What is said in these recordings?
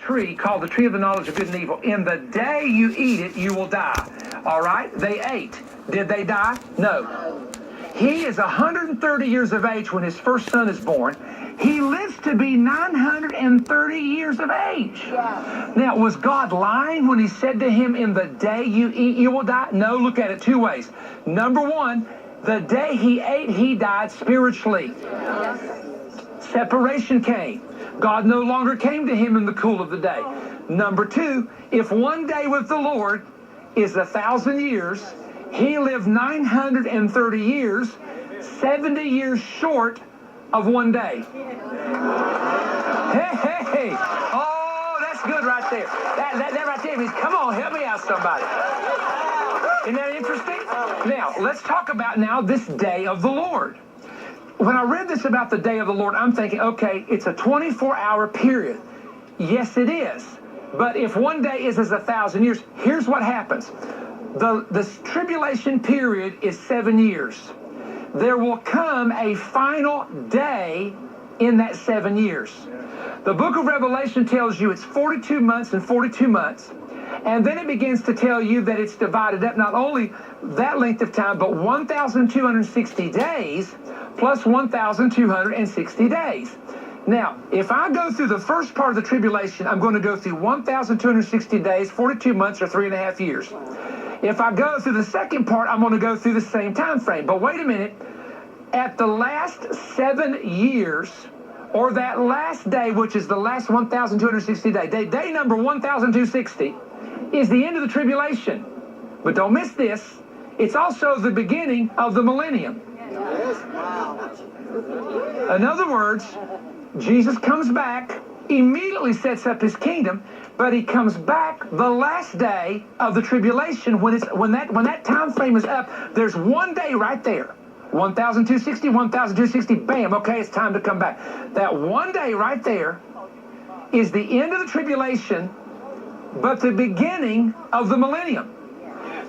tree called the tree of the knowledge of good and evil. In the day you eat it, you will die. All right? They ate. Did they die? No. He is 130 years of age when his first son is born. He lives to be 930 years of age. Yeah. Now, was God lying when he said to him, in the day you eat, you will die? No, look at it two ways. Number one, the day he ate, he died spiritually. Yes. Separation came. God no longer came to him in the cool of the day. Number two, if one day with the Lord is 1,000 years, he lived 930 years, 70 years short of one day. Hey. Oh, that's good right there. That right there means, come on, help me out, somebody. Isn't that interesting? Now, let's talk about now this day of the Lord. When I read this about the day of the Lord, I'm thinking, okay, it's a 24-hour period. Yes, it is. But if one day is as 1,000 years, here's what happens. The tribulation period is 7 years. There will come a final day in that 7 years. The book of Revelation tells you it's 42 months and 42 months. And then it begins to tell you that it's divided up, not only that length of time, but 1,260 days plus 1,260 days. Now, if I go through the first part of the tribulation, I'm going to go through 1,260 days, 42 months, or 3.5 years. If I go through the second part, I'm going to go through the same time frame. But wait a minute. At the last 7 years, or that last day, which is the last 1,260 day number 1,260, is the end of the tribulation. But don't miss this. It's also the beginning of the millennium. In other words, Jesus comes back, immediately sets up his kingdom, but he comes back the last day of the tribulation. When that time frame is up, there's one day right there. 1,260, 1,260, bam, okay, it's time to come back. That one day right there is the end of the tribulation, but the beginning of the millennium.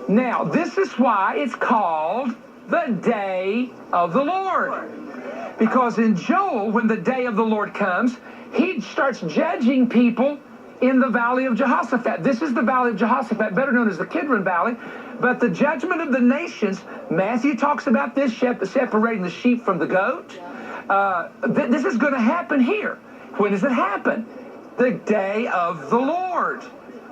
Now, this is why it's called the day of the Lord. Because in Joel, when the day of the Lord comes, he starts judging people in the valley of Jehoshaphat. This is the valley of Jehoshaphat, better known as the Kidron Valley. But the judgment of the nations, Matthew talks about this, separating the sheep from the goat. This is going to happen here. When does it happen? The day of the Lord.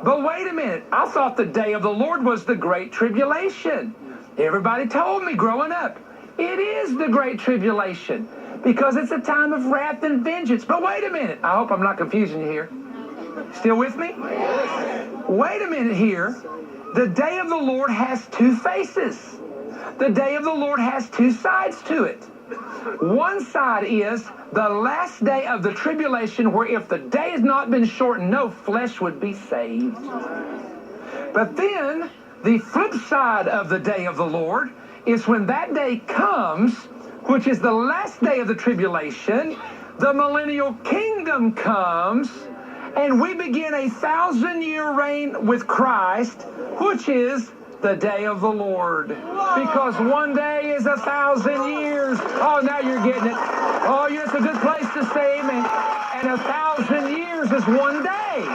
But wait a minute. I thought the day of the Lord was the Great Tribulation. Everybody told me growing up, it is the Great Tribulation because it's a time of wrath and vengeance. But wait a minute. I hope I'm not confusing you here. Still with me? Wait a minute here. The day of the Lord has two faces. The day of the Lord has two sides to it. One side is the last day of the tribulation, where if the day has not been shortened, no flesh would be saved. But then the flip side of the day of the Lord is when that day comes, which is the last day of the tribulation, the millennial kingdom comes, and we begin a 1,000-year reign with Christ, which is the day of the Lord. Because one day is 1,000 years. Oh, now you're getting it. Oh, it's a good place to say amen. And 1,000 years is one day.